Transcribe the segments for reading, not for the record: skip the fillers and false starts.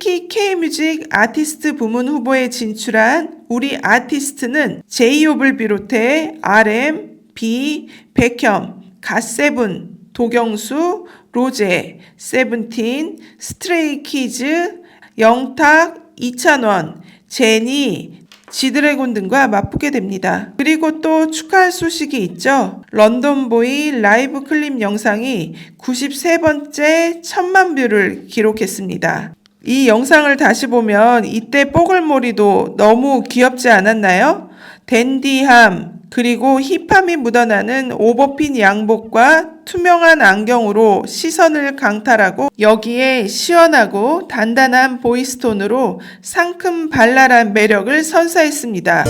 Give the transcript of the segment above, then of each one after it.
특히 K뮤직 아티스트 부문 후보에 진출한 우리 아티스트는 제이홉을 비롯해 RM, B, 백현, 갓세븐, 도경수, 로제, 세븐틴, 스트레이키즈, 영탁, 이찬원, 제니, 지드래곤 등과 맞붙게 됩니다. 그리고 또 축하할 소식이 있죠. 런던보이 라이브 클립 영상이 93번째 1000만 뷰를 기록했습니다. 이 영상을 다시 보면 이때 뽀글머리도 너무 귀엽지 않았나요? 댄디함, 그리고 힙함이 묻어나는 오버핀 양복과 투명한 안경으로 시선을 강탈하고 여기에 시원하고 단단한 보이스톤으로 상큼 발랄한 매력을 선사했습니다.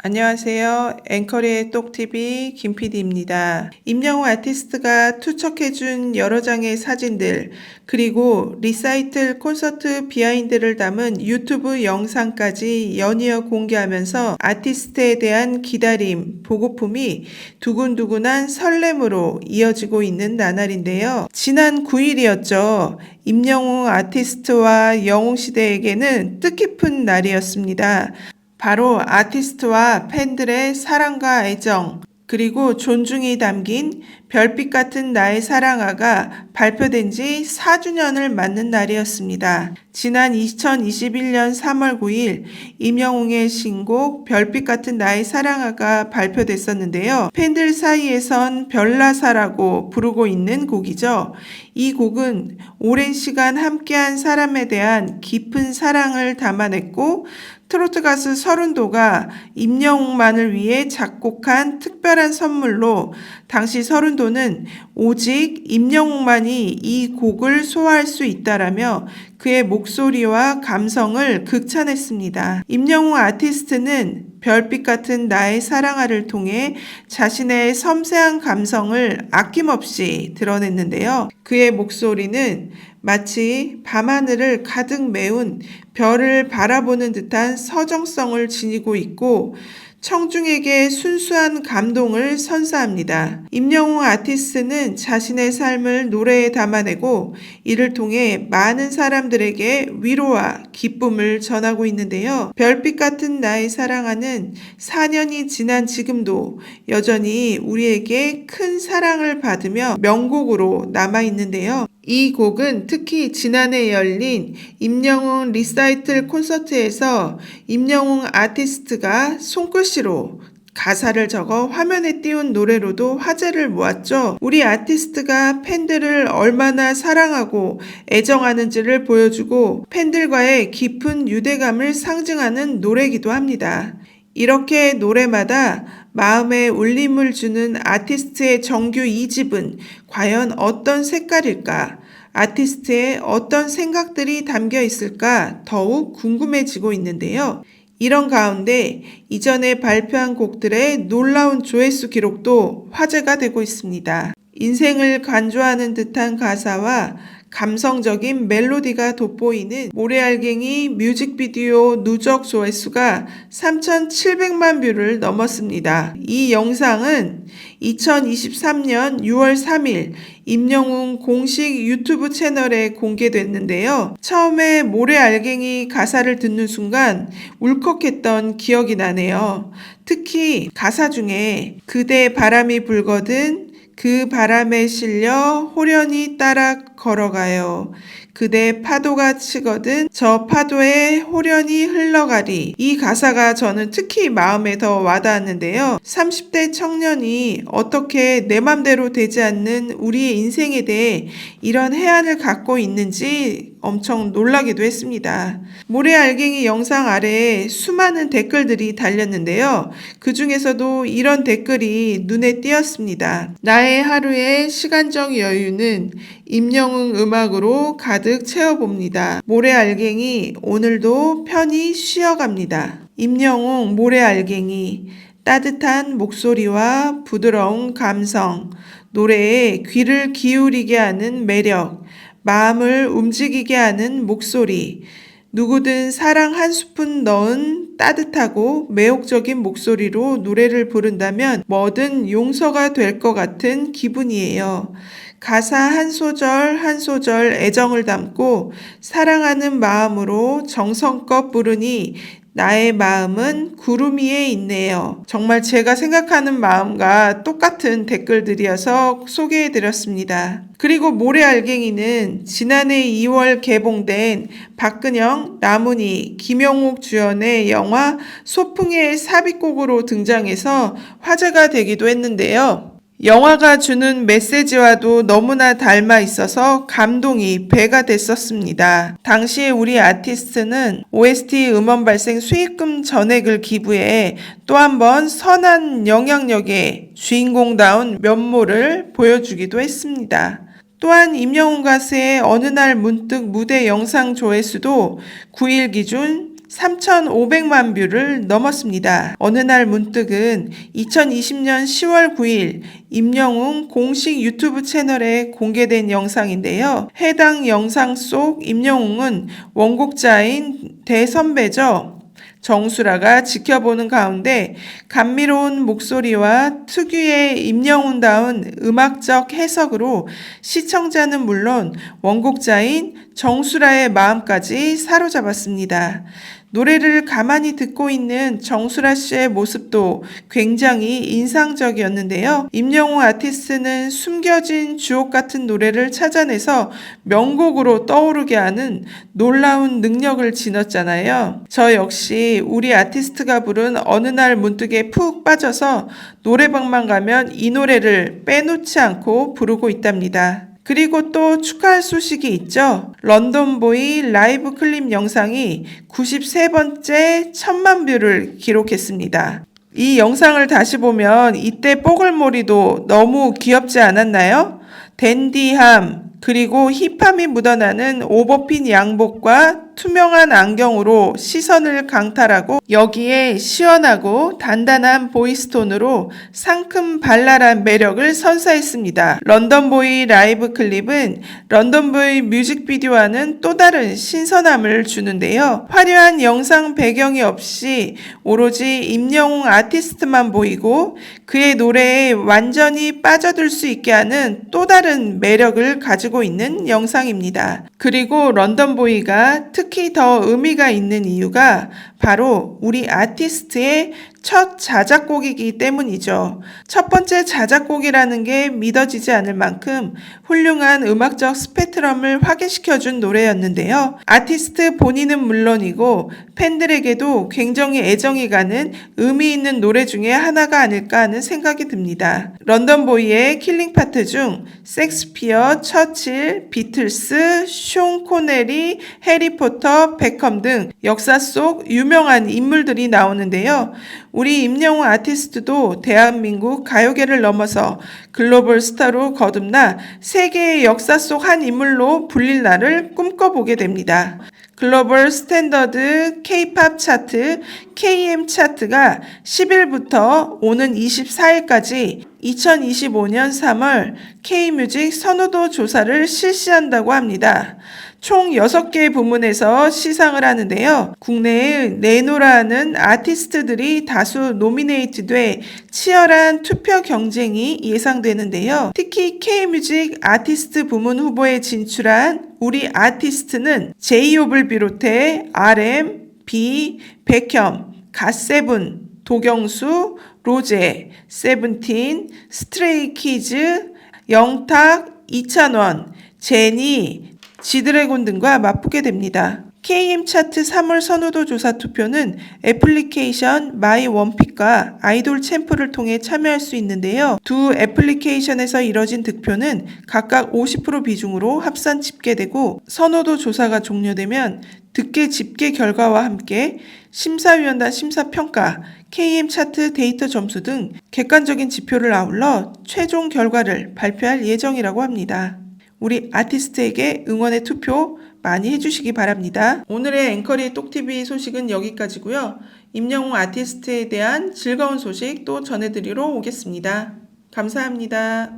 안녕하세요. 앵커리의 똑TV 김PD입니다. 임영웅 아티스트가 투척해준 여러 장의 사진들, 그리고 리사이틀 콘서트 비하인드를 담은 유튜브 영상까지 연이어 공개하면서 아티스트에 대한 기다림, 보고품이 두근두근한 설렘으로 이어지고 있는 나날인데요. 지난 9일이었죠. 임영웅 아티스트와 영웅시대에게는 뜻깊은 날이었습니다. 바로 아티스트와 팬들의 사랑과 애정, 그리고 존중이 담긴 별빛 같은 나의 사랑아가 발표된 지 4주년을 맞는 날이었습니다. 지난 2021년 3월 9일 임영웅의 신곡 별빛 같은 나의 사랑아가 발표됐었는데요. 팬들 사이에선 별나사라고 부르고 있는 곡이죠. 이 곡은 오랜 시간 함께한 사람에 대한 깊은 사랑을 담아냈고 트로트 가수 서른도가 임영웅만을 위해 작곡한 특별한 선물로 당시 서른도는 오직 임영웅만이 이 곡을 소화할 수 있다라며 그의 목소리와 감성을 극찬했습니다. 임영웅 아티스트는 별빛 같은 나의 사랑아를 통해 자신의 섬세한 감성을 아낌없이 드러냈는데요. 그의 목소리는 마치 밤하늘을 가득 메운 별을 바라보는 듯한 서정성을 지니고 있고 청중에게 순수한 감동을 선사합니다. 임영웅 아티스트는 자신의 삶을 노래에 담아내고 이를 통해 많은 사람들에게 위로와 기쁨을 전하고 있는데요. 별빛 같은 나의 사랑아는 4년이 지난 지금도 여전히 우리에게 큰 사랑을 받으며 명곡으로 남아있는데요. 이 곡은 특히 지난해 열린 임영웅 리사이틀 콘서트에서 임영웅 아티스트가 손글씨로 가사를 적어 화면에 띄운 노래로도 화제를 모았죠. 우리 아티스트가 팬들을 얼마나 사랑하고 애정하는지를 보여주고 팬들과의 깊은 유대감을 상징하는 노래이기도 합니다. 이렇게 노래마다 마음에 울림을 주는 아티스트의 정규 2집은 과연 어떤 색깔일까? 아티스트의 어떤 생각들이 담겨 있을까? 더욱 궁금해지고 있는데요. 이런 가운데 이전에 발표한 곡들의 놀라운 조회수 기록도 화제가 되고 있습니다. 인생을 간주하는 듯한 가사와 감성적인 멜로디가 돋보이는 모래알갱이 뮤직비디오 누적 조회수가 3,700만 뷰를 넘었습니다. 이 영상은 2023년 6월 3일 임영웅 공식 유튜브 채널에 공개됐는데요. 처음에 모래알갱이 가사를 듣는 순간 울컥했던 기억이 나네요. 특히 가사 중에 그대 바람이 불거든 그 바람에 실려 호련히 따라 걸어가요. 그대 파도가 치거든 저 파도에 호련히 흘러가리. 이 가사가 저는 특히 마음에 더 와닿았는데요. 30대 청년이 어떻게 내 맘대로 되지 않는 우리의 인생에 대해 이런 해안을 갖고 있는지 엄청 놀라기도 했습니다. 모래알갱이 영상 아래에 수많은 댓글들이 달렸는데요. 그 중에서도 이런 댓글이 눈에 띄었습니다. 나의 하루의 시간적 여유는 임영웅 음악으로 가득 채워봅니다. 모래알갱이 오늘도 편히 쉬어갑니다. 임영웅 모래알갱이 따뜻한 목소리와 부드러운 감성, 노래에 귀를 기울이게 하는 매력, 마음을 움직이게 하는 목소리, 누구든 사랑 한 스푼 넣은 따뜻하고 매혹적인 목소리로 노래를 부른다면 뭐든 용서가 될 것 같은 기분이에요. 가사 한 소절 한 소절 애정을 담고 사랑하는 마음으로 정성껏 부르니 나의 마음은 구름 위에 있네요. 정말 제가 생각하는 마음과 똑같은 댓글들이어서 소개해드렸습니다. 그리고 모래알갱이는 지난해 2월 개봉된 박근영, 남은희, 김영욱 주연의 영화 소풍의 삽입곡으로 등장해서 화제가 되기도 했는데요. 영화가 주는 메시지와도 너무나 닮아 있어서 감동이 배가 됐었습니다. 당시에 우리 아티스트는 OST 음원 발생 수익금 전액을 기부해 또 한 번 선한 영향력의 주인공다운 면모를 보여주기도 했습니다. 또한 임영웅 가수의 어느 날 문득 무대 영상 조회수도 9일 기준 3,500만 뷰를 넘었습니다. 어느 날 문득은 2020년 10월 9일 임영웅 공식 유튜브 채널에 공개된 영상인데요. 해당 영상 속 임영웅은 원곡자인 대선배죠. 정수라가 지켜보는 가운데 감미로운 목소리와 특유의 임영웅다운 음악적 해석으로 시청자는 물론 원곡자인 정수라의 마음까지 사로잡았습니다. 노래를 가만히 듣고 있는 정수라 씨의 모습도 굉장히 인상적이었는데요. 임영웅 아티스트는 숨겨진 주옥 같은 노래를 찾아내서 명곡으로 떠오르게 하는 놀라운 능력을 지녔잖아요. 저 역시 우리 아티스트가 부른 어느 날 문득에 푹 빠져서 노래방만 가면 이 노래를 빼놓지 않고 부르고 있답니다. 그리고 또 축하할 소식이 있죠. 런던보이 라이브 클립 영상이 93번째 1000만 뷰를 기록했습니다. 이 영상을 다시 보면 이때 뽀글머리도 너무 귀엽지 않았나요? 댄디함, 그리고 힙함이 묻어나는 오버핀 양복과 투명한 안경으로 시선을 강탈하고 여기에 시원하고 단단한 보이스톤으로 상큼 발랄한 매력을 선사했습니다. 런던보이 라이브 클립은 런던보이 뮤직비디오와는 또 다른 신선함을 주는데요. 화려한 영상 배경이 없이 오로지 임영웅 아티스트만 보이고 그의 노래에 완전히 빠져들 수 있게 하는 또 다른 매력을 가지고 있는 영상입니다. 그리고 런던보이가 특히 더 의미가 있는 이유가 바로 우리 아티스트의 첫 자작곡이기 때문이죠. 첫 번째 자작곡이라는 게 믿어지지 않을 만큼 훌륭한 음악적 스펙트럼을 확인시켜준 노래였는데요. 아티스트 본인은 물론이고 팬들에게도 굉장히 애정이 가는 의미 있는 노래 중에 하나가 아닐까 하는 생각이 듭니다. 런던보이의 킬링 파트 중 섹스피어, 처칠, 비틀스, 숀 코네리, 해리포터, 베컴 등 역사 속 유명한 인물들이 나오는데요. 우리 임영웅 아티스트도 대한민국 가요계를 넘어서 글로벌 스타로 거듭나 세계의 역사 속 한 인물로 불릴 날을 꿈꿔보게 됩니다. 글로벌 스탠더드 K-팝 차트 KM 차트가 10일부터 오는 24일까지 2025년 3월 K-뮤직 선호도 조사를 실시한다고 합니다. 총 6개 부문에서 시상을 하는데요. 국내에 내노라는 아티스트들이 다수 노미네이트돼 치열한 투표 경쟁이 예상되는데요. 특히 K-뮤직 아티스트 부문 후보에 진출한 우리 아티스트는 제이홉을 비롯해 RM, B, 백현, 갓세븐, 도경수, 로제, 세븐틴, 스트레이키즈, 영탁, 이찬원, 제니, 지드래곤 등과 맞붙게 됩니다. KM 차트 3월 선호도 조사 투표는 애플리케이션 마이원픽과 아이돌 챔프를 통해 참여할 수 있는데요. 두 애플리케이션에서 이뤄진 득표는 각각 50% 비중으로 합산 집계되고 선호도 조사가 종료되면 득계 집계 결과와 함께 심사위원단 심사평가, KM 차트 데이터 점수 등 객관적인 지표를 아울러 최종 결과를 발표할 예정이라고 합니다. 우리 아티스트에게 응원의 투표 많이 해주시기 바랍니다. 오늘의 앵커리의 똑TV 소식은 여기까지고요. 임영웅 아티스트에 대한 즐거운 소식 또 전해드리러 오겠습니다. 감사합니다.